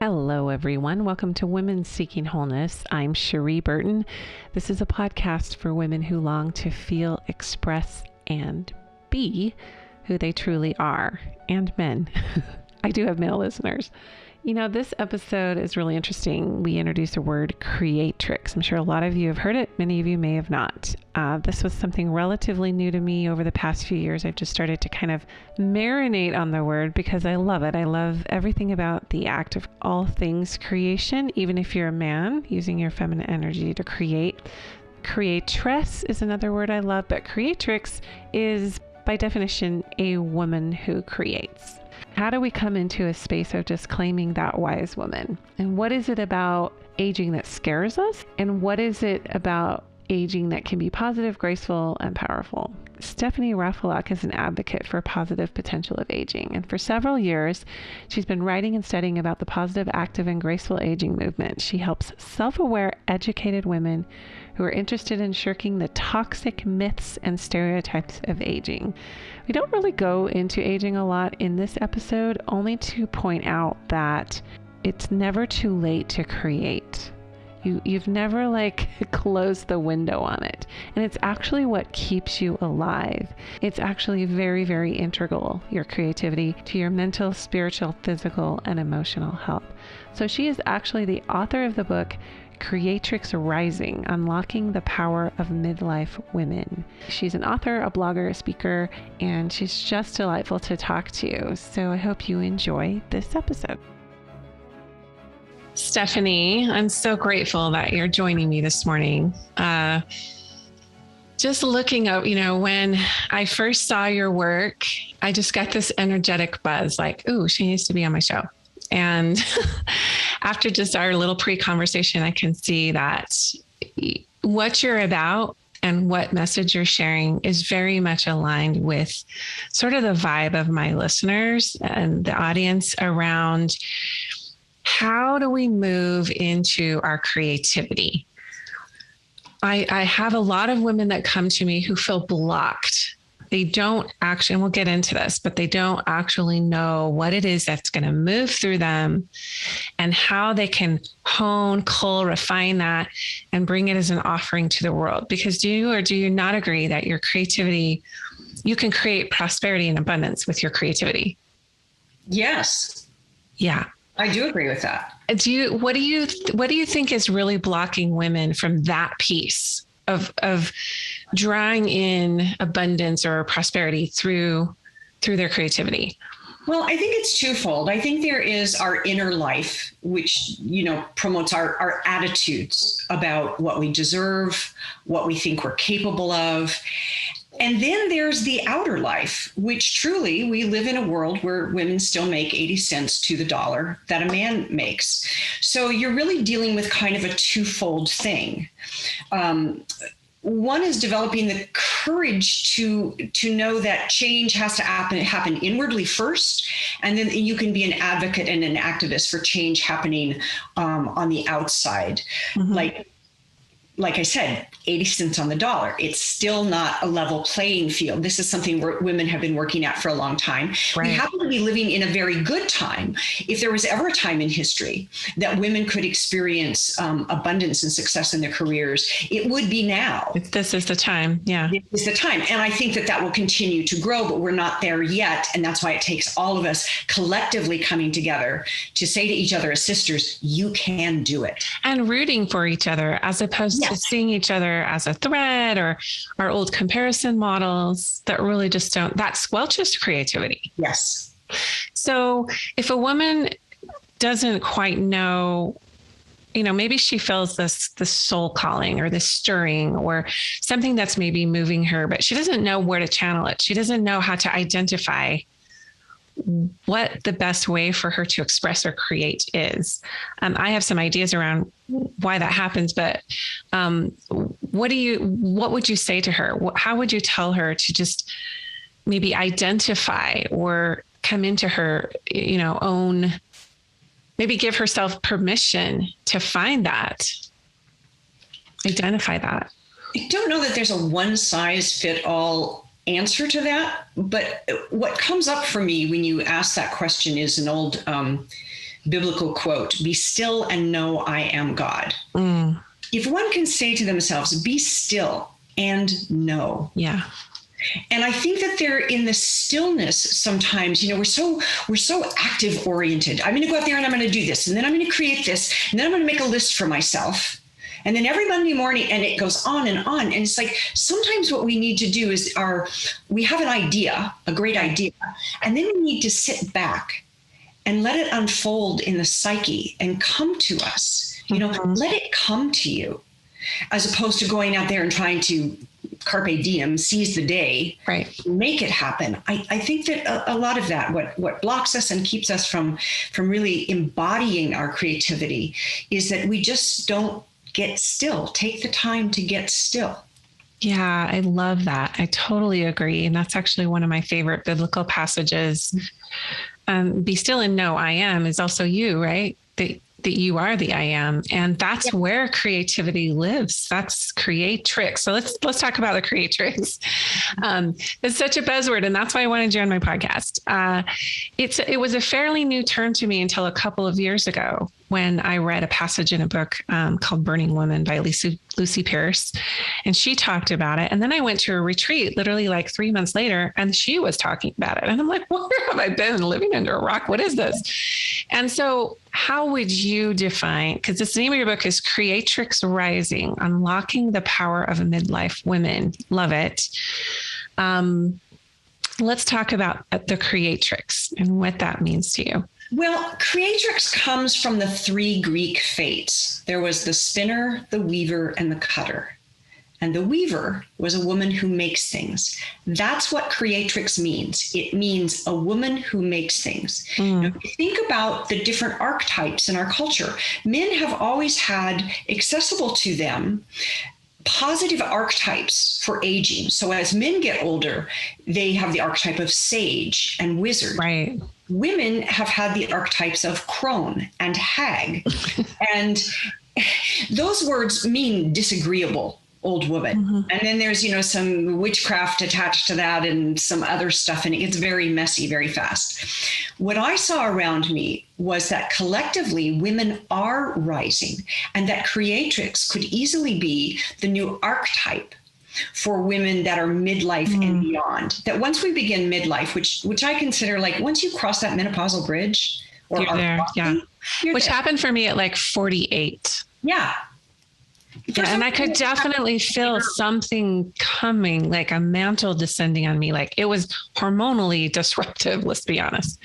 Hello, everyone. Welcome to Women Seeking Wholeness. I'm Cherie Burton. This is a podcast for women who long to feel, express, and be who they truly are, and men. I do have male listeners. You know, this episode is really interesting. We introduce a word, Creatrix. I'm sure a lot of you have heard it. Many of you may have not. This was something relatively new to me over the past few years. I've just started to kind of marinate on the word because I love it. I love everything about the act of all things creation, even if you're a man, using your feminine energy to create. Creatress is another word I love, but Creatrix is, by definition, a woman who creates. How do we come into a space of just claiming that wise woman? And what is it about aging that scares us? And what is it about aging that can be positive, graceful, and powerful? Stephanie Raffelock is an advocate for positive potential of aging. And for several years, she's been writing and studying about the positive, active, and graceful aging movement. She helps self-aware, educated women who are interested in shirking the toxic myths and stereotypes of aging. We don't really go into aging a lot in this episode, only to point out that it's never too late to create. You've never closed the window on it. And it's actually what keeps you alive. It's actually very, very integral, your creativity, to your mental, spiritual, physical, and emotional health. So she is actually the author of the book, Creatrix Rising, Unlocking the Power of Midlife Women. She's an author, a blogger, a speaker, and she's just delightful to talk to. So I hope you enjoy this episode. Stephanie, I'm so grateful that you're joining me this morning. Just looking up, when I first saw your work, I just got this energetic buzz like, ooh, she needs to be on my show. And after just our little pre-conversation, I can see that what you're about and what message you're sharing is very much aligned with sort of the vibe of my listeners and the audience around how do we move into our creativity? I have a lot of women that come to me who feel blocked. They don't actually, and we'll get into this, but they don't actually know what it is that's going to move through them and how they can hone, cull, refine that and bring it as an offering to the world. Because do you not agree that your creativity, you can create prosperity and abundance with your creativity? Yes. Yeah. I do agree with that. What do you think is really blocking women from that piece of drawing in abundance or prosperity through their creativity? Well, I think it's twofold. I think there is our inner life, which, promotes our attitudes about what we deserve, what we think we're capable of. And then there's the outer life, which truly we live in a world where women still make 80 cents to the dollar that a man makes. So you're really dealing with kind of a twofold thing. One is developing the courage to know that change has to happen inwardly first, and then you can be an advocate and an activist for change happening on the outside. Mm-hmm. Like I said, 80 cents on the dollar. It's still not a level playing field. This is something women have been working at for a long time. Right. We happen to be living in a very good time. If there was ever a time in history that women could experience abundance and success in their careers, it would be now. This is the time. Yeah. It is the time. And I think that will continue to grow, but we're not there yet. And that's why it takes all of us collectively coming together to say to each other as sisters, you can do it. And rooting for each other as opposed to seeing each other as a threat or our old comparison models that really just that squelches creativity. Yes. So if a woman doesn't quite know, maybe she feels this soul calling or this stirring or something that's maybe moving her, but she doesn't know where to channel it. She doesn't know how to identify what the best way for her to express or create is. I have some ideas around why that happens, but what would you say to her? How would you tell her to just maybe identify or come into her, own, maybe give herself permission to find that, identify that? I don't know that there's a one size fit all answer to that, but what comes up for me when you ask that question is an old biblical quote, "Be still and know I am God." If one can say to themselves, "Be still and know." Yeah. And I think that they're in the stillness sometimes, we're so active oriented. I'm going to go out there and I'm going to do this, and then I'm going to create this, and then I'm going to make a list for myself. And then every Monday morning, and it goes on and on. And it's like, sometimes what we need to do is we have an idea, a great idea, and then we need to sit back and let it unfold in the psyche and come to us, let it come to you, as opposed to going out there and trying to carpe diem, seize the day, right, make it happen. I think that a lot of that, what blocks us and keeps us from really embodying our creativity, is that we just don't get still, take the time to get still. Yeah, I love that. I totally agree. And that's actually one of my favorite biblical passages. Be still and know I am is also you, right? That you are the I am. And that's where creativity lives. That's Creatrix. So let's talk about the Creatrix. It's such a buzzword, and that's why I wanted you on my podcast. It was a fairly new term to me until a couple of years ago, when I read a passage in a book called Burning Woman by Lucy Pierce, and she talked about it. And then I went to a retreat literally like 3 months later, and she was talking about it. And I'm like, where have I been, living under a rock? What is this? And so how would you define, because the name of your book is Creatrix Rising, Unlocking the Power of Midlife Women. Love it. Let's talk about the Creatrix and what that means to you. Well, Creatrix comes from the 3 Greek fates. There was the spinner, the weaver, and the cutter. And the weaver was a woman who makes things. That's what Creatrix means. It means a woman who makes things. Now, if you think about the different archetypes in our culture, men have always had accessible to them positive archetypes for aging. So as men get older, they have the archetype of sage and wizard. Right. Women have had the archetypes of crone and hag. And those words mean disagreeable old woman. And then there's, some witchcraft attached to that and some other stuff. And it gets very messy very fast. What I saw around me was that collectively women are rising, and that Creatrix could easily be the new archetype for women that are midlife and beyond. That once we begin midlife, which I consider like once you cross that menopausal bridge, or you're there, which happened for me at like 48. Yeah. And I could definitely feel something coming, like a mantle descending on me. Like it was hormonally disruptive, let's be honest.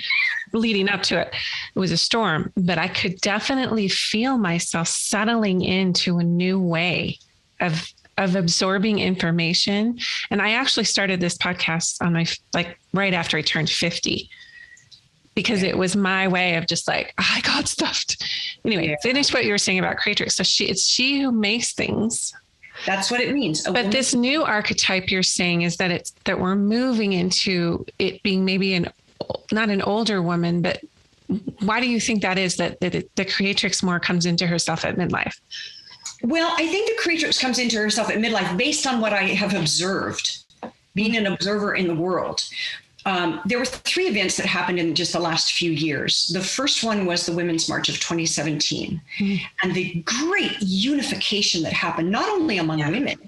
Leading up to it, it was a storm, but I could definitely feel myself settling into a new way of absorbing information. And I actually started this podcast on right after I turned 50. Because it was my way of just like, I got stuffed. Anyway, finish what you were saying about Creatrix. So it's she who makes things. That's what it means. But this new archetype you're saying is that that we're moving into it being maybe not an older woman, but why do you think that is, that the Creatrix more comes into herself at midlife? Well, I think the Creatrix comes into herself at midlife based on what I have observed, being an observer in the world. There were 3 events that happened in just the last few years. The first one was the Women's March of 2017, and the great unification that happened, not only among women,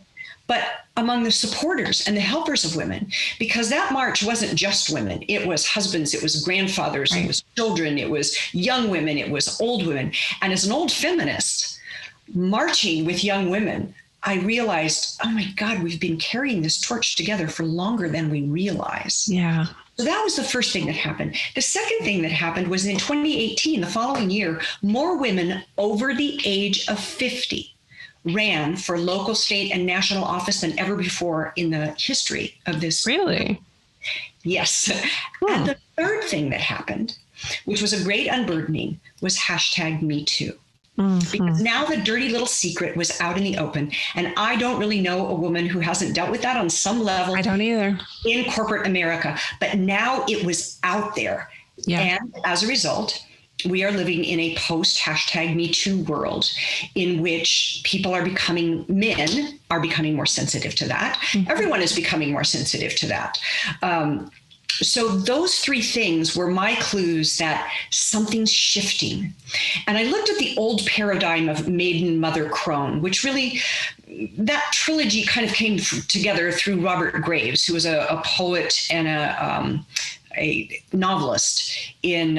but among the supporters and the helpers of women, because that march wasn't just women. It was husbands, it was grandfathers, it was children, it was young women, it was old women. And as an old feminist, marching with young women, I realized, oh my God, we've been carrying this torch together for longer than we realize. Yeah. So that was the first thing that happened. The second thing that happened was in 2018, the following year, more women over the age of 50 ran for local, state, and national office than ever before in the history of this. Really? Yes. And the third thing that happened, which was a great unburdening, was #MeToo. Because now the dirty little secret was out in the open. And I don't really know a woman who hasn't dealt with that on some level. I don't either. In corporate America. But now it was out there. Yeah. And as a result, we are living in a post #MeToo world in which men are becoming more sensitive to that. Everyone is becoming more sensitive to that. So those three things were my clues that something's shifting. And I looked at the old paradigm of maiden, mother, crone, which really, that trilogy kind of came together through Robert Graves, who was a poet and a novelist in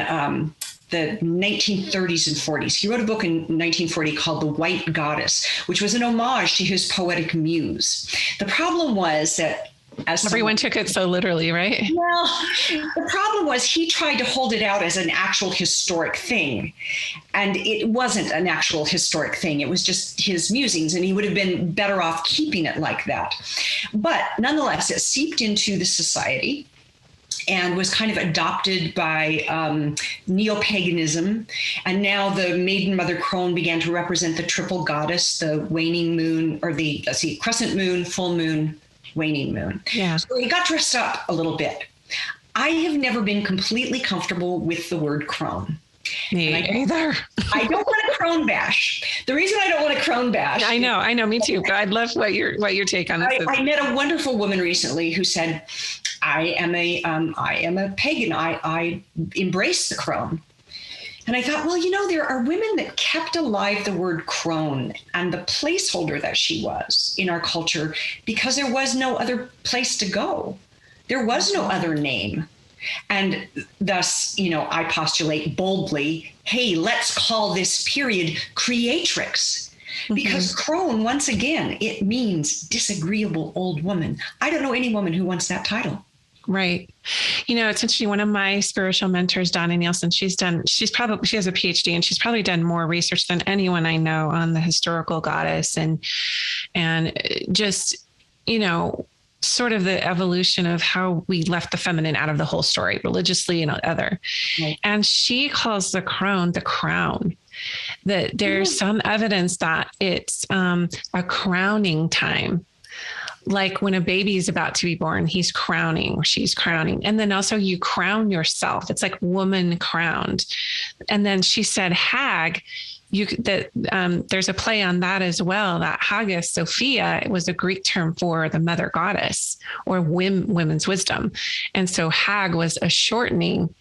the 1930s and 40s. He wrote a book in 1940 called The White Goddess, which was an homage to his poetic muse. The problem was that everyone took it so literally, right? Well, the problem was he tried to hold it out as an actual historic thing. And it wasn't an actual historic thing. It was just his musings, and he would have been better off keeping it like that. But nonetheless, it seeped into the society and was kind of adopted by neo-paganism. And now the maiden, mother, crone began to represent the triple goddess, the waning moon, or the, crescent moon, full moon, waning moon. Yeah. So he got dressed up a little bit. I have never been completely comfortable with the word crone. Me either. I don't want a crone bash. The reason I don't want a crone bash. I know, me too. But I'd love what your take on this is. I met a wonderful woman recently who said, I am a pagan. I embrace the crone. And I thought, well, there are women that kept alive the word crone and the placeholder that she was in our culture because there was no other place to go. There was no other name. And thus, I postulate boldly, hey, let's call this period Creatrix. Because crone, once again, it means disagreeable old woman. I don't know any woman who wants that title. Right. It's interesting. One of my spiritual mentors, Donna Nielsen, she has a PhD, and she's probably done more research than anyone I know on the historical goddess and just, sort of the evolution of how we left the feminine out of the whole story religiously and other. Right. And she calls the crone the crown. That there's some evidence that it's a crowning time. Like when a baby is about to be born, he's crowning or she's crowning. And then also you crown yourself. It's like woman crowned. And then she said, hag, there's a play on that as well, that Hagia Sophia, it was a Greek term for the mother goddess or women's wisdom. And so hag was a shortening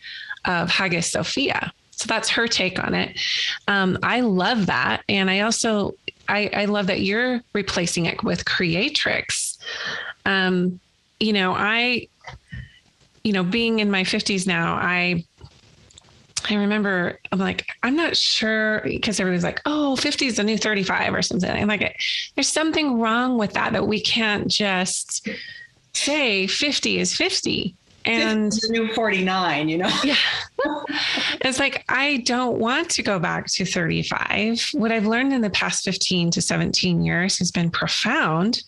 of Hagia Sophia. So that's her take on it. I love that. And I also, I love that you're replacing it with creatrix. Being in my 50s now, I remember I'm like, I'm not sure, because everybody's like, oh, 50 is the new 35 or something. I'm like, there's something wrong with that we can't just say 50 is 50. And the new 49, Yeah. It's like, I don't want to go back to 35. What I've learned in the past 15 to 17 years has been profound.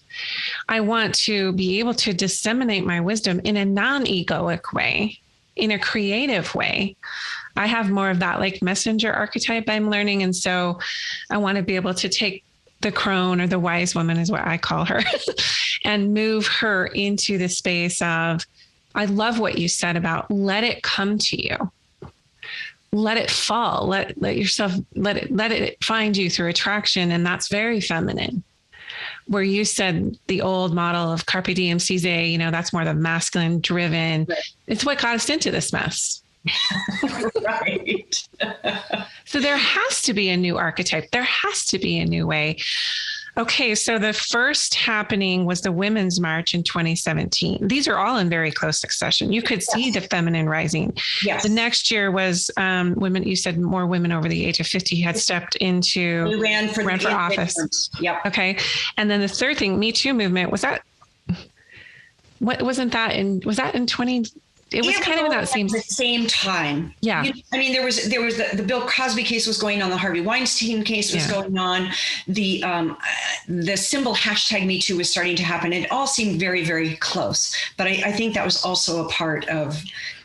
I want to be able to disseminate my wisdom in a non-egoic way, in a creative way. I have more of that like messenger archetype I'm learning. And so I want to be able to take the crone, or the wise woman is what I call her, and move her into the space of, I love what you said about let it come to you. Let it fall. Let it find you through attraction. And that's very feminine. Where you said the old model of carpe diem seize, that's more the masculine driven. Right. It's what got us into this mess. Right. So there has to be a new archetype. There has to be a new way. Okay, so the first happening was the Women's March in 2017. These are all in very close succession. You could see the feminine rising. Yes. The next year was women. You said more women over the age of 50 had stepped into ran for office. Yep. Okay, and then the third thing, Me Too movement, was that? Was that in 20? It was kind of in that same time. Yeah. There was the Bill Cosby case was going on. The Harvey Weinstein case was going on. The symbol #MeToo was starting to happen. It all seemed very, very close. But I think that was also a part of.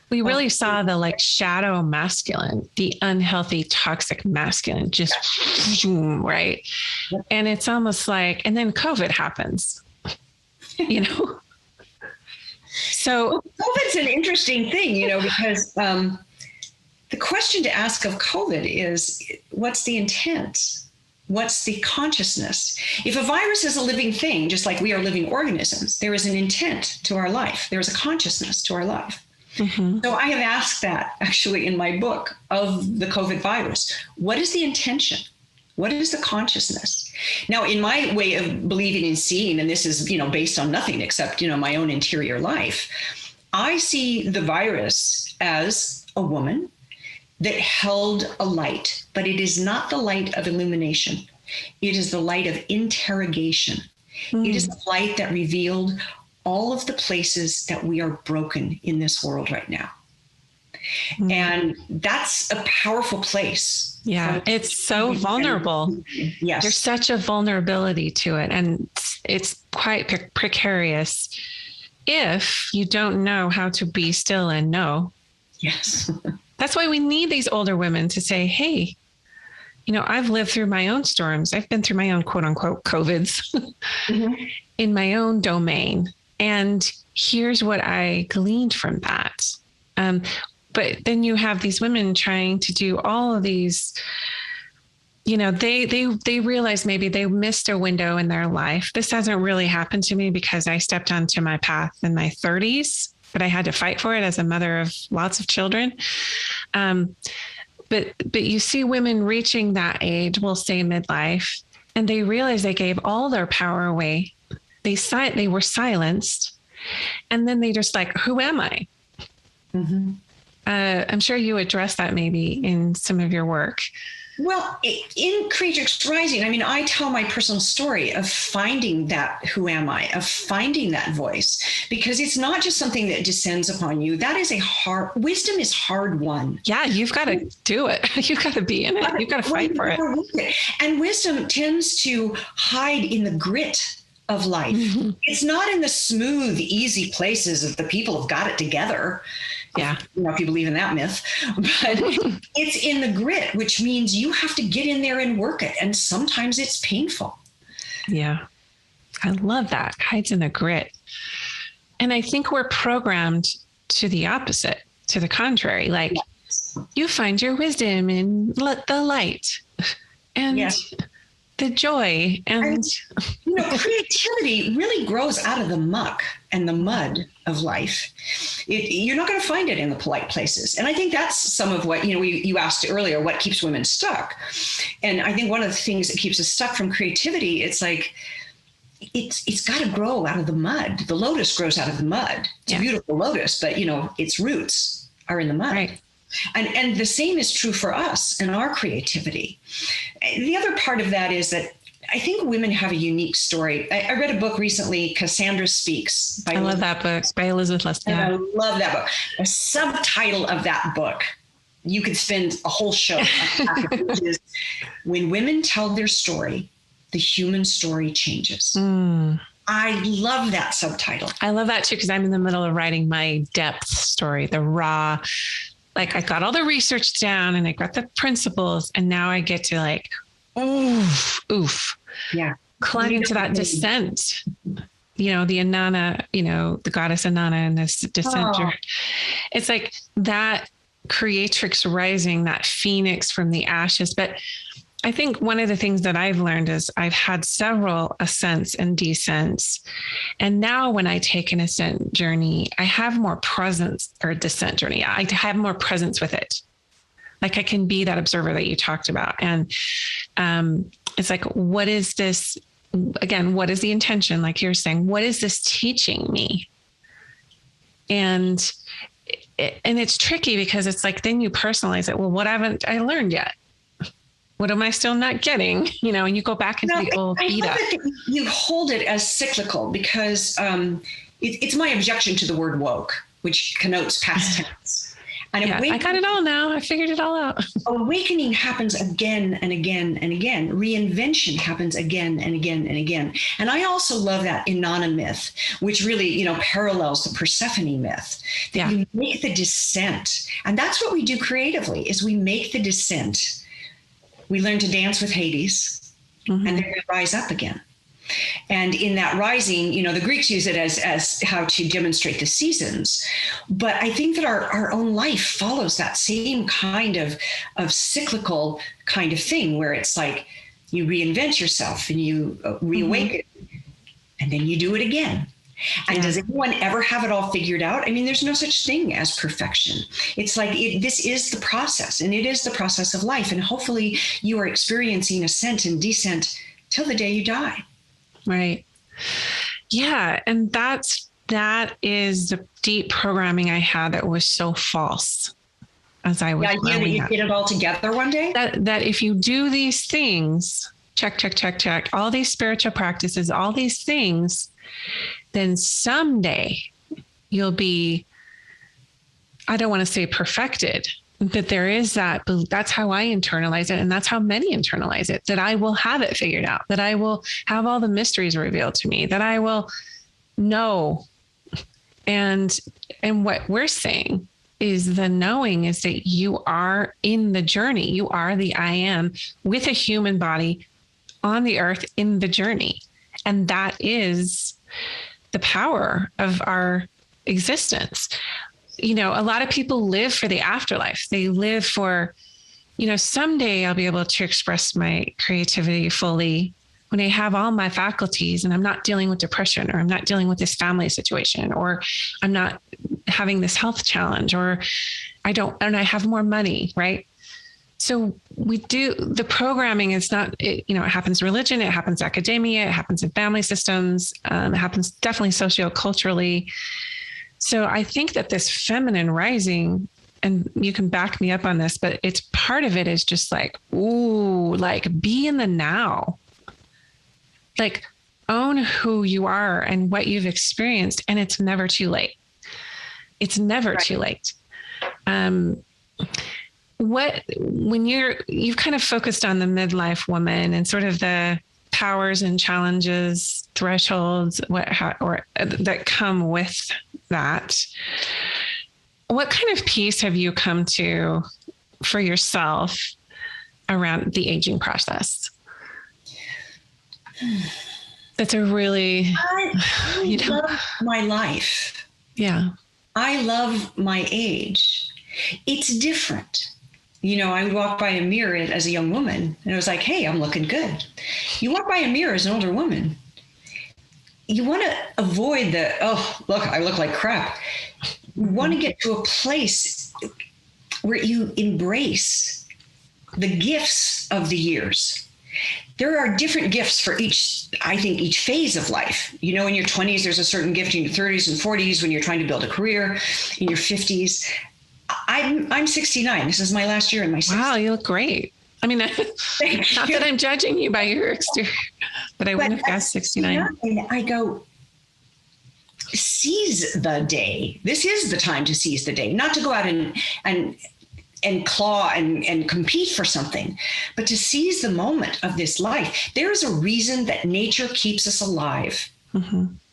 We really saw the shadow masculine, the unhealthy, toxic masculine, just right. And it's almost like, and then COVID happens, So COVID's an interesting thing, because the question to ask of COVID is, what's the intent? What's the consciousness? If a virus is a living thing, just like we are living organisms, there is an intent to our life. There is a consciousness to our life. So I have asked that actually in my book of the COVID virus. What is the intention? What is the consciousness? Now, in my way of believing and seeing, and this is, based on nothing except, my own interior life, I see the virus as a woman that held a light, but it is not the light of illumination. It is the light of interrogation. It is the light that revealed all of the places that we are broken in this world right now. And that's a powerful place. Yeah, it's so vulnerable. Yes. There's such a vulnerability to it. And it's quite precarious if you don't know how to be still and know. Yes. That's why we need these older women to say, hey, I've lived through my own storms. I've been through my own quote unquote COVIDs in my own domain. And here's what I gleaned from that. But then you have these women trying to do all of these, they realize maybe they missed a window in their life. This hasn't really happened to me because I stepped onto my path in my 30s, but I had to fight for it as a mother of lots of children. But you see women reaching that age, we'll say midlife, and they realize they gave all their power away. They were silenced. And then they just like, who am I? I'm sure you address that maybe in some of your work. Well, in Creatrix Rising, I tell my personal story of finding that who am I, of finding that voice, because it's not just something that descends upon you. That is wisdom is hard won. Yeah, you've got to do it. You've got to be in it. You've got to fight for it. And wisdom tends to hide in the grit of life. It's not in the smooth, easy places of the people who've got it together. Yeah. If you believe in that myth, but it's in the grit, which means you have to get in there and work it. And sometimes it's painful. Yeah. I love that. Hides in the grit. And I think we're programmed to the opposite, to the contrary. Like you find your wisdom in the light and the joy and creativity really grows out of the muck and the mud of life. You're not going to find it in the polite places. And I think that's some of what, you asked earlier, what keeps women stuck. And I think one of the things that keeps us stuck from creativity, it's like, it's got to grow out of the mud. The lotus grows out of the mud. It's a beautiful lotus, but its roots are in the mud. Right. And the same is true for us and our creativity. The other part of that is that I think women have a unique story. I read a book recently, Cassandra Speaks. I love that book by Elizabeth Lester. I love that book. The subtitle of that book, you could spend a whole show on it, which is When Women Tell Their Story, the Human Story Changes. I love that subtitle. I love that too, because I'm in the middle of writing my depth story, the raw. Like I got all the research down and I got the principles, and now I get to like, oof. Yeah. Climb into that descent, the Inanna, the goddess Inanna and this descent. It's like that creatrix rising, that phoenix from the ashes. But I think one of the things that I've learned is I've had several ascents and descents. And now when I take an ascent journey, I have more presence, or descent journey. I have more presence with it. Like I can be that observer that you talked about. And it's like, what is this? Again, what is the intention? Like you're saying, what is this teaching me? And it's tricky because it's like, then you personalize it. Well, what haven't I learned yet? What am I still not getting? And you go back into the old beat up. You hold it as cyclical because it's my objection to the word woke, which connotes past tense. And I got it all now. I figured it all out. Awakening happens again and again and again. Reinvention happens again and again and again. And I also love that Inanna myth, which really, parallels the Persephone myth. That you make the descent. And that's what we do creatively, is we make the descent. We learn to dance with Hades, and then we rise up again. And in that rising, the Greeks use it as how to demonstrate the seasons. But I think that our own life follows that same kind of cyclical kind of thing, where it's like you reinvent yourself and you reawaken, and then you do it again. And does anyone ever have it all figured out? I mean, there's no such thing as perfection. It's like this is the process, and it is the process of life. And hopefully you are experiencing ascent and descent till the day you die. Right. Yeah. And that is the deep programming I had that was so false as I was the idea that you get it all together one day. That if you do these things, check, all these spiritual practices, all these things, then someday you'll be, I don't want to say perfected, but there is that's how I internalize it. And that's how many internalize it, that I will have it figured out, that I will have all the mysteries revealed to me, that I will know. And what we're saying is the knowing is that you are in the journey. You are the I am with a human body on the earth in the journey. And that is the power of our existence. You know, a lot of people live for the afterlife. They live for, you know, someday I'll be able to express my creativity fully when I have all my faculties and I'm not dealing with depression, or I'm not dealing with this family situation, or I'm not having this health challenge, or I have more money, right? So we do, the programming is not, it happens in religion, it happens in academia, it happens in family systems, it happens definitely socioculturally. So I think that this feminine rising, and you can back me up on this, but it's part of it is just like, ooh, like be in the now, like own who you are and what you've experienced. And it's never too late. It's never too late. When you've kind of focused on the midlife woman and sort of the powers and challenges, thresholds, that come with that, what kind of peace have you come to for yourself around the aging process? That's a really, I love my life. Yeah. I love my age. It's different. You know, I would walk by a mirror as a young woman and I was like, hey, I'm looking good. You walk by a mirror as an older woman, you want to avoid oh, look, I look like crap. You want to get to a place where you embrace the gifts of the years. There are different gifts for each phase of life. You know, in your 20s, there's a certain gift. In your 30s and 40s, when you're trying to build a career. In your 50s, I'm 69. This is my last year in my 60s. Wow, you look great. I mean, not that I'm judging you by your exterior, but I wouldn't have guessed 69. And I go, seize the day. This is the time to seize the day, not to go out and claw and compete for something, but to seize the moment of this life. There is a reason that nature keeps us alive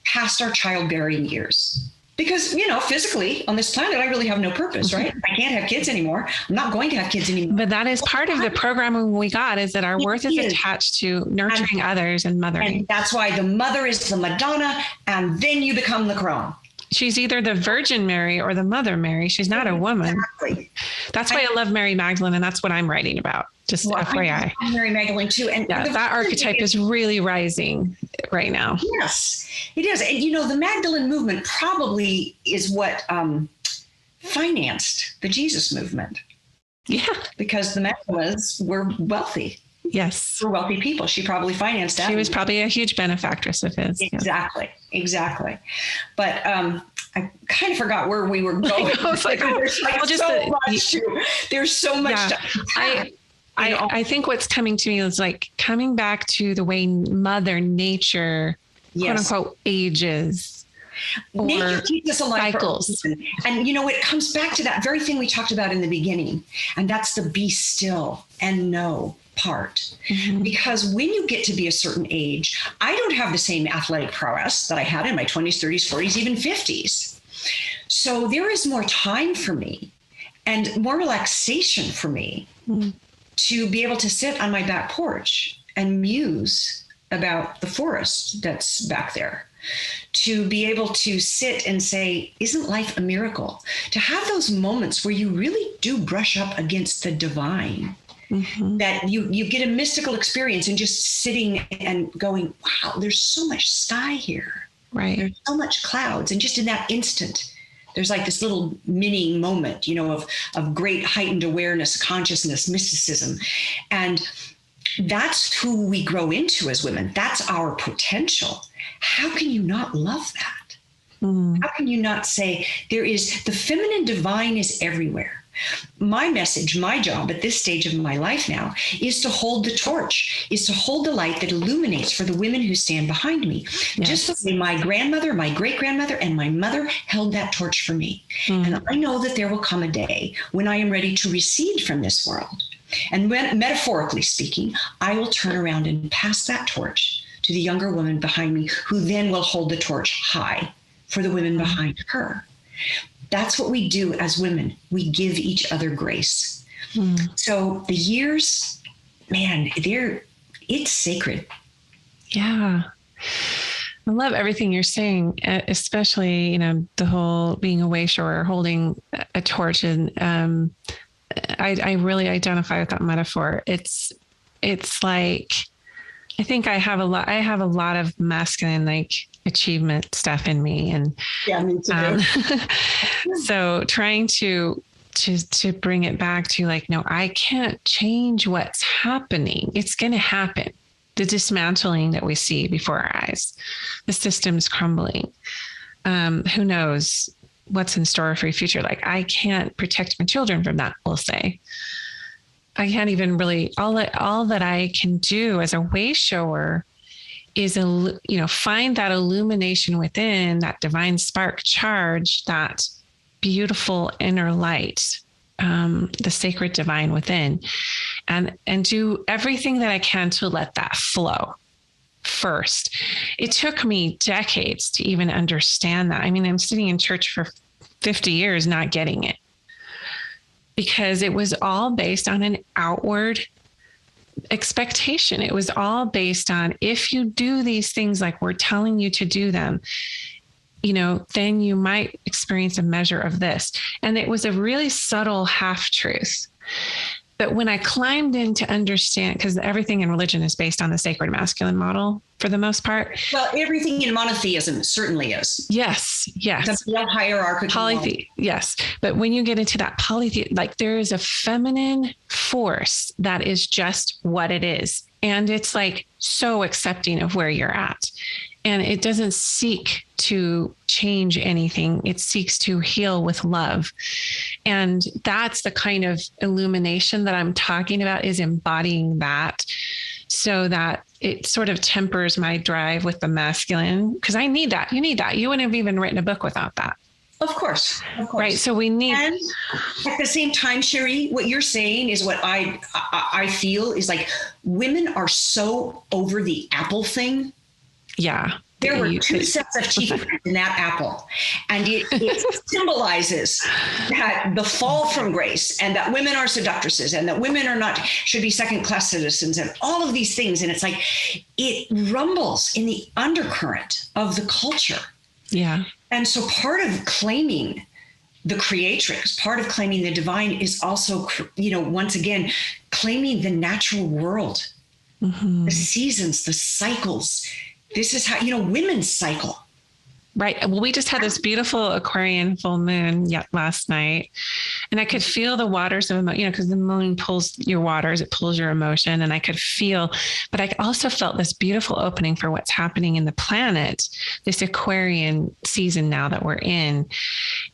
past our childbearing years. Because, you know, physically on this planet, I really have no purpose, right? I can't have kids anymore. I'm not going to have kids anymore. But that is part of the programming we got, is that our worth is attached to nurturing others and mothering. And that's why the mother is the Madonna, and then you become the crone. She's either the Virgin Mary or the Mother Mary. She's not a woman. Exactly. That's why I love Mary Magdalene, and that's what I'm writing about. Just FYI. I Mary Magdalene too. And that archetype is really rising right now. Yes, it is. And you know, the Magdalene movement probably is what financed the Jesus movement. Yeah. Because the Magdalenes were wealthy. Yes. For wealthy people. She probably financed that. She was probably a huge benefactress of his. Exactly. Yeah. Exactly. But I kind of forgot where we were going. I was like, there's so much. I think what's coming to me is like coming back to the way Mother Nature, quote unquote, ages. Nature keeps us alive. Cycles. And you know, it comes back to that very thing we talked about in the beginning. And that's the be still and know part. Because when you get to be a certain age, I don't have the same athletic prowess that I had in my 20s, 30s, 40s, even 50s. So there is more time for me and more relaxation for me to be able to sit on my back porch and muse about the forest that's back there. To be able to sit and say, isn't life a miracle? To have those moments where you really do brush up against the divine. That you get a mystical experience and just sitting and going, wow, there's so much sky here. Right. There's so much clouds. And just in that instant, there's like this little mini moment, of great heightened awareness, consciousness, mysticism. And that's who we grow into as women. That's our potential. How can you not love that? How can you not say the feminine divine is everywhere? My message, my job at this stage of my life now is to hold the torch, is to hold the light that illuminates for the women who stand behind me. Yes. Just the way my grandmother, my great-grandmother, and my mother held that torch for me. And I know that there will come a day when I am ready to recede from this world. And when, metaphorically speaking, I will turn around and pass that torch to the younger woman behind me, who then will hold the torch high for the women behind her. That's what we do as women. We give each other grace. So the years, man, it's sacred. Yeah. I love everything you're saying, especially, the whole being a way shower, holding a torch. And I really identify with that metaphor. It's like, I think I have a lot of masculine, like, achievement stuff in me. And yeah, me too. So trying to bring it back to like, no, I can't change what's happening. It's going to happen. The dismantling that we see before our eyes, the system's crumbling. Who knows what's in store for your future? Like, I can't protect my children from that, we'll say. I can't even really, all that I can do as a way shower is, find that illumination within, that divine spark charge, that beautiful inner light, the sacred divine within, and do everything that I can to let that flow first. It took me decades to even understand that. I mean, I'm sitting in church for 50 years not getting it, because it was all based on an outward expectation. It was all based on, if you do these things like we're telling you to do them, then you might experience a measure of this. And it was a really subtle half truth. But when I climbed in to understand, because everything in religion is based on the sacred masculine model for the most part. Well, everything in monotheism certainly is. Yes. The hierarchical. Yes. But when you get into that polytheism, like, there is a feminine force that is just what it is. And it's like so accepting of where you're at. And it doesn't seek to change anything. It seeks to heal with love. And that's the kind of illumination that I'm talking about, is embodying that, so that it sort of tempers my drive with the masculine. Because I need that. You need that. You wouldn't have even written a book without that. Of course. Right. So we need. And at the same time, Sherry, what you're saying is what I feel is like, women are so over the apple thing. Yeah. There were two sets of teeth in that apple. And it symbolizes that the fall from grace, and that women are seductresses, and that women should be second-class citizens, and all of these things. And it's like, it rumbles in the undercurrent of the culture. Yeah. And so part of claiming the creatrix, part of claiming the divine, is also, once again, claiming the natural world, the seasons, the cycles. This is how, women's cycle. Right. Well, we just had this beautiful Aquarian full moon last night, and I could feel the waters of emotion, because the moon pulls your waters, it pulls your emotion. And I could feel, but I also felt this beautiful opening for what's happening in the planet, this Aquarian season now that we're in.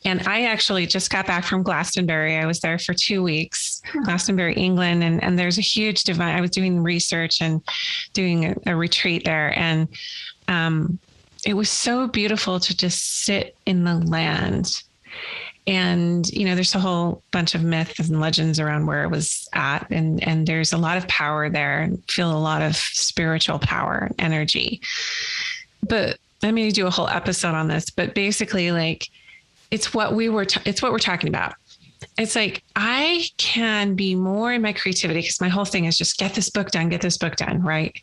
And I actually just got back from Glastonbury. I was there for 2 weeks, Glastonbury, England. And there's a huge divine, I was doing research and doing a retreat there. And, it was so beautiful to just sit in the land. And, there's a whole bunch of myths and legends around where it was at. And there's a lot of power there, and feel a lot of spiritual power and energy. But I'm going to do a whole episode on this, but basically, like, it's what we're talking about. It's like, I can be more in my creativity, because my whole thing is just get this book done, right?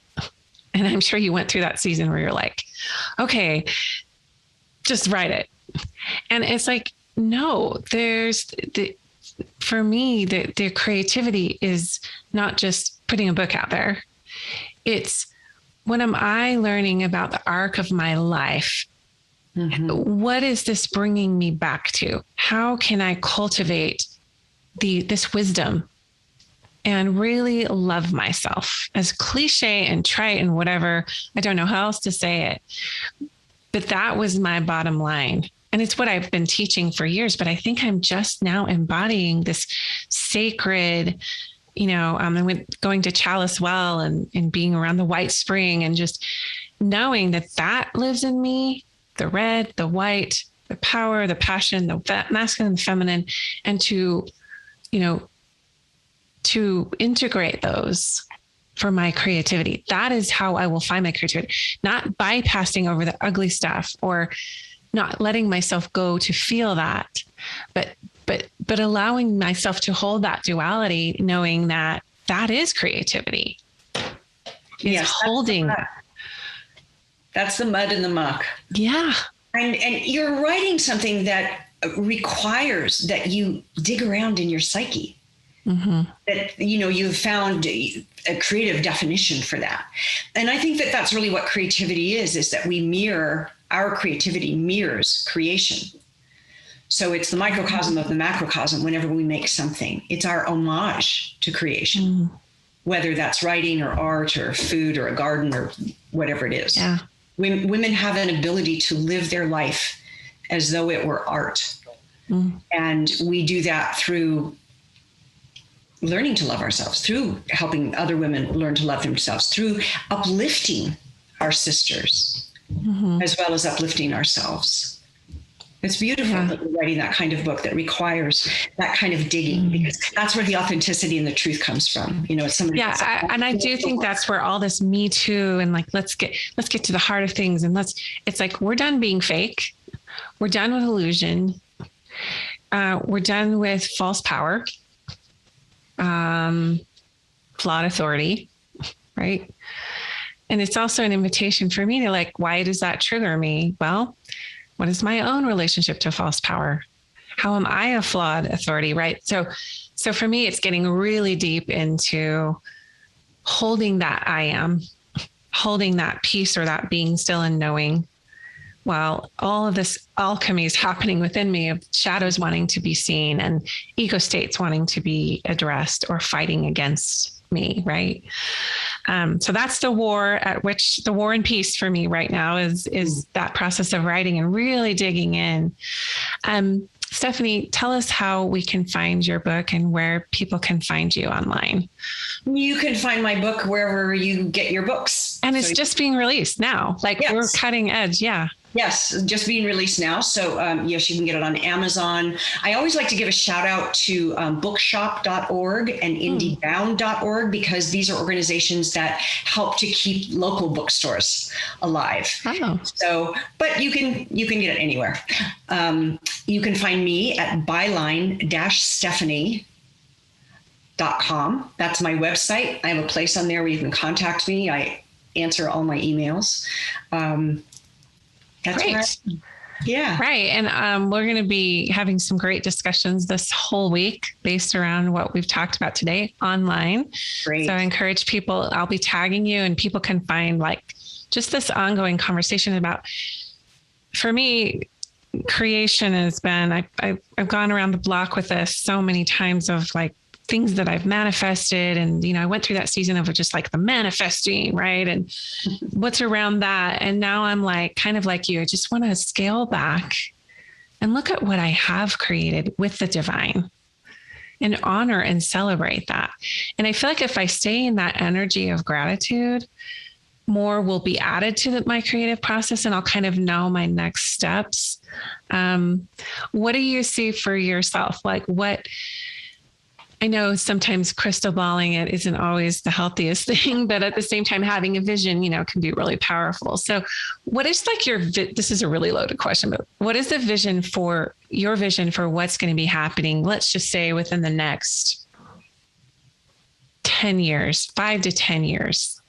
And I'm sure you went through that season where you're like, okay, just write it. And it's like, no, for me, the creativity is not just putting a book out there. It's, what am I learning about the arc of my life What is this bringing me back to? How can I cultivate this wisdom and really love myself? As cliche and trite and whatever, I don't know how else to say it, but that was my bottom line. And it's what I've been teaching for years, but I think I'm just now embodying this sacred, going to Chalice Well and being around the white spring and just knowing that lives in me, the red, the white, the power, the passion, the masculine, the feminine, and to integrate those for my creativity. That is how I will find my creativity, not bypassing over the ugly stuff or not letting myself go to feel that, but allowing myself to hold that duality, knowing that is creativity. Yes, holding. That's the mud and the muck. Yeah. And you're writing something that requires that you dig around in your psyche. That, you've found a creative definition for that. And I think that that's really what creativity is that our creativity mirrors creation. So it's the microcosm of the macrocosm whenever we make something. It's our homage to creation, whether that's writing or art or food or a garden or whatever it is. Yeah. Women have an ability to live their life as though it were art. And we do that through learning to love ourselves, through helping other women learn to love themselves, through uplifting our sisters, as well as uplifting ourselves. It's beautiful that you're writing that kind of book that requires that kind of digging, because that's where the authenticity and the truth comes from. It's somebody. Yeah, and I do think that's where all this Me Too and like let's get to the heart of things, and it's like we're done being fake, we're done with illusion, we're done with false power, flawed authority, right? And it's also an invitation for me to like, why does that trigger me? Well, what is my own relationship to false power? How am I a flawed authority, right? So for me, it's getting really deep into holding that I am, holding that peace or that being still and knowing, while all of this alchemy is happening within me of shadows wanting to be seen and ego states wanting to be addressed or fighting against me, right? So that's the war and peace for me right now is that process of writing and really digging in. Stephanie, tell us how we can find your book and where people can find you online. You can find my book wherever you get your books. And it's just being released now. We're cutting edge. Yeah. Yes, just being released now. So yes, you can get it on Amazon. I always like to give a shout out to bookshop.org and indiebound.org, because these are organizations that help to keep local bookstores alive. Oh. So, but you can get it anywhere. You can find me at byline-stephanie.com. That's my website. I have a place on there where you can contact me. I answer all my emails. That's great. Right. Yeah. Right. And we're going to be having some great discussions this whole week based around what we've talked about today online. Great. So I encourage people, I'll be tagging you, and people can find like just this ongoing conversation about, for me, creation has been, I've gone around the block with this so many times of like things that I've manifested. And, I went through that season of just like the manifesting, right? And what's around that. And now I'm like, kind of like you, I just want to scale back and look at what I have created with the divine and honor and celebrate that. And I feel like if I stay in that energy of gratitude, more will be added to my creative process, and I'll kind of know my next steps. What do you see for yourself? Like I know sometimes crystal balling it isn't always the healthiest thing, but at the same time, having a vision, can be really powerful. So what is like this is a really loaded question, but what is your vision for what's going to be happening? Let's just say within the next 10 years, 5 to 10 years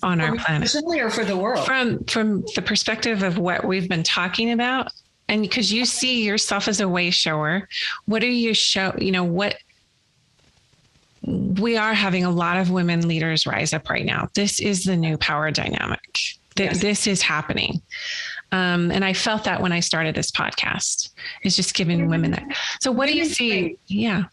on our planet. Personally or for the world? From the perspective of what we've been talking about. And because you see yourself as a way shower, what do you show, what, we are having a lot of women leaders rise up right now. This is the new power dynamic. Yes. This is happening. And I felt that when I started this podcast, is just giving women that. So what do you see? Yeah.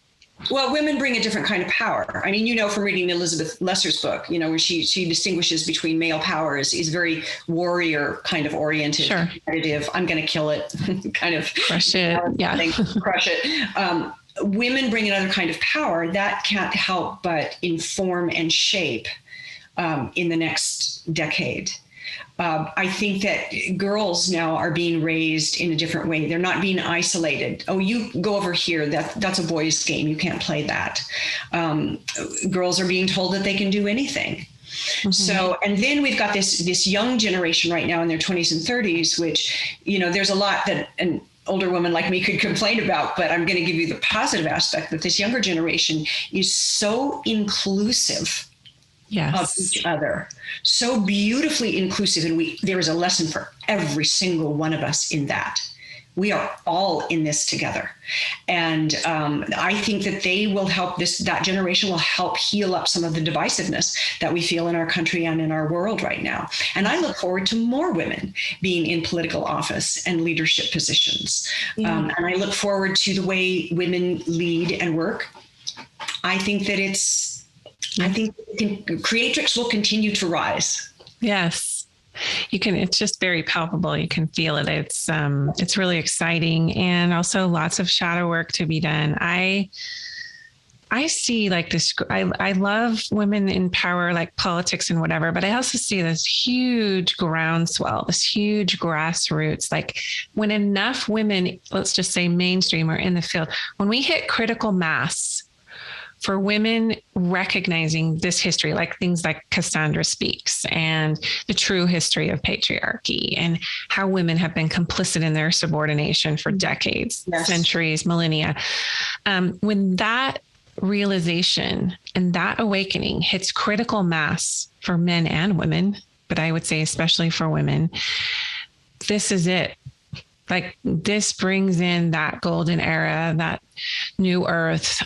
Well, women bring a different kind of power. I mean, from reading Elizabeth Lesser's book, where she distinguishes between male power is very warrior kind of oriented, sure, competitive. I'm going to kill it, kind of crush it. Yeah. Crush it. Women bring another kind of power that can't help but inform and shape in the next decade. I think that girls now are being raised in a different way. They're not being isolated. Oh, you go over here. That's a boys' game. You can't play that. Girls are being told that they can do anything. Mm-hmm. So, and then we've got this young generation right now in their 20s and 30s, which, there's a lot that an older woman like me could complain about, but I'm going to give you the positive aspect that this younger generation is so inclusive. Yes. Of each other, so beautifully inclusive, and there is a lesson for every single one of us in that. We are all in this together, and I think that they will help. That generation will help heal up some of the divisiveness that we feel in our country and in our world right now. And I look forward to more women being in political office and leadership positions. And I look forward to the way women lead and work. I think that Creatrix will continue to rise. Yes, you can. It's just very palpable. You can feel it. It's really exciting, and also lots of shadow work to be done. I see like this. I love women in power, like politics and whatever, but I also see this huge groundswell, this huge grassroots. Like when enough women, let's just say mainstream, are in the field, when we hit critical mass. For women recognizing this history, like things like Cassandra Speaks and the true history of patriarchy and how women have been complicit in their subordination for decades, yes, centuries, millennia. When that realization and that awakening hits critical mass for men and women, but I would say especially for women, this is it. Like this brings in that golden era, that new earth.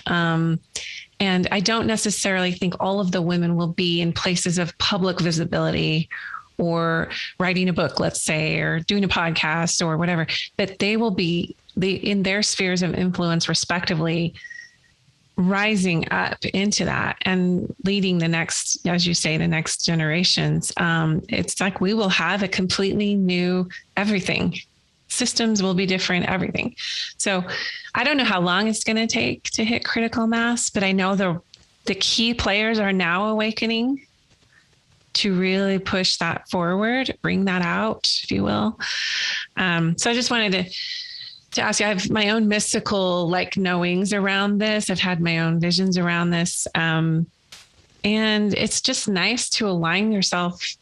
And I don't necessarily think all of the women will be in places of public visibility or writing a book, let's say, or doing a podcast or whatever, but they will be in their spheres of influence respectively, rising up into that and leading the next, as you say, the next generations. It's like we will have a completely new everything. Systems will be different, everything. So I don't know how long it's going to take to hit critical mass, but I know the key players are now awakening to really push that forward, bring that out, if you will. So I just wanted to ask you, I have my own mystical like knowings around this. I've had my own visions around this. And it's just nice to align yourself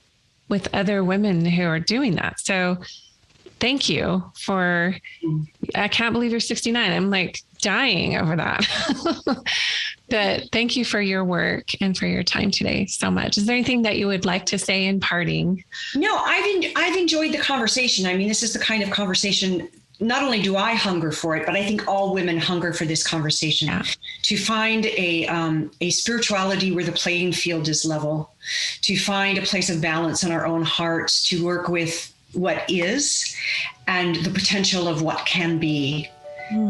with other women who are doing that. So thank you I can't believe you're 69. I'm like dying over that. But thank you for your work and for your time today so much. Is there anything that you would like to say in parting? No, I've enjoyed the conversation. I mean, this is the kind of conversation, not only do I hunger for it, but I think all women hunger for this conversation, to find a spirituality where the playing field is level, to find a place of balance in our own hearts, to work with what is and the potential of what can be.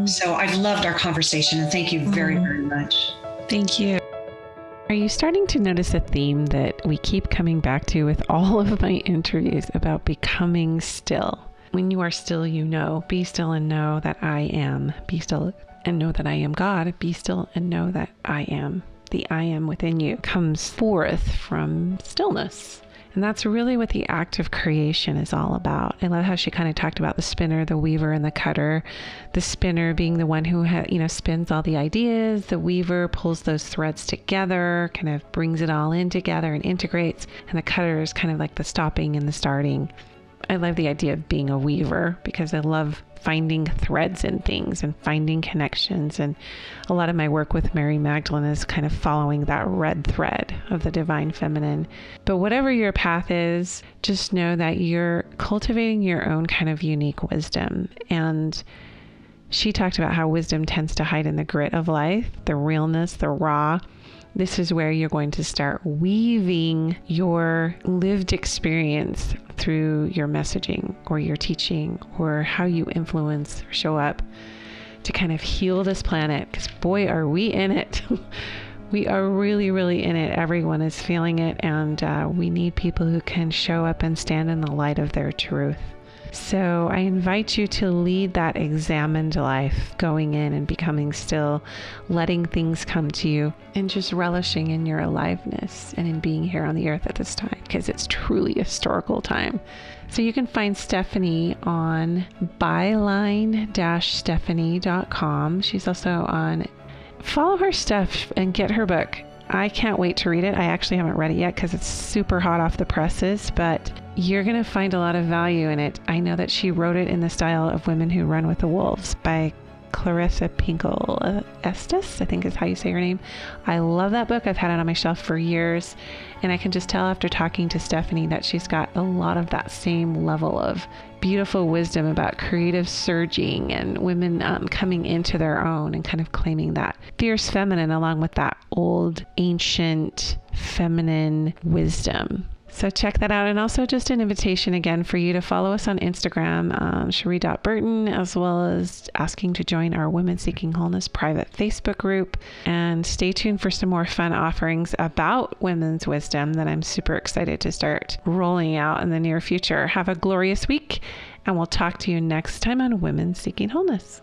So I've loved our conversation, and thank you very, very much. Thank you. Are you starting to notice a theme that we keep coming back to with all of my interviews about becoming still? When you are still, be still and know that I am. Be still and know that I am God. Be still and know that I am. The I am within you comes forth from stillness. And that's really what the act of creation is all about. I love how she kind of talked about the spinner, the weaver, and the cutter. The spinner being the one who spins all the ideas. The weaver pulls those threads together, kind of brings it all in together and integrates. And the cutter is kind of like the stopping and the starting. I love the idea of being a weaver because I love finding threads in things and finding connections. And a lot of my work with Mary Magdalene is kind of following that red thread of the divine feminine. But whatever your path is, just know that you're cultivating your own kind of unique wisdom. And she talked about how wisdom tends to hide in the grit of life, the realness, the raw. This is where you're going to start weaving your lived experience through your messaging or your teaching or how you influence or show up to kind of heal this planet, because boy, are we in it. We are really, really in it. Everyone is feeling it, and we need people who can show up and stand in the light of their truth. So I invite you to lead that examined life, going in and becoming still, letting things come to you, and just relishing in your aliveness and in being here on the earth at this time, because it's truly a historical time. So you can find Stephanie on byline-stephanie.com. She's also on, follow her stuff and get her book. I can't wait to read it. I actually haven't read it yet because it's super hot off the presses, but you're going to find a lot of value in it. I know that she wrote it in the style of Women Who Run with the Wolves by Clarissa Pinkel Estes, I think is how you say her name. I love that book. I've had it on my shelf for years, and I can just tell after talking to Stephanie that she's got a lot of that same level of beautiful wisdom about creative surging and women coming into their own and kind of claiming that fierce feminine along with that old ancient feminine wisdom. So check that out. And also just an invitation again for you to follow us on Instagram, Cherie.Burton, as well as asking to join our Women Seeking Wholeness private Facebook group. And stay tuned for some more fun offerings about women's wisdom that I'm super excited to start rolling out in the near future. Have a glorious week, and we'll talk to you next time on Women Seeking Wholeness.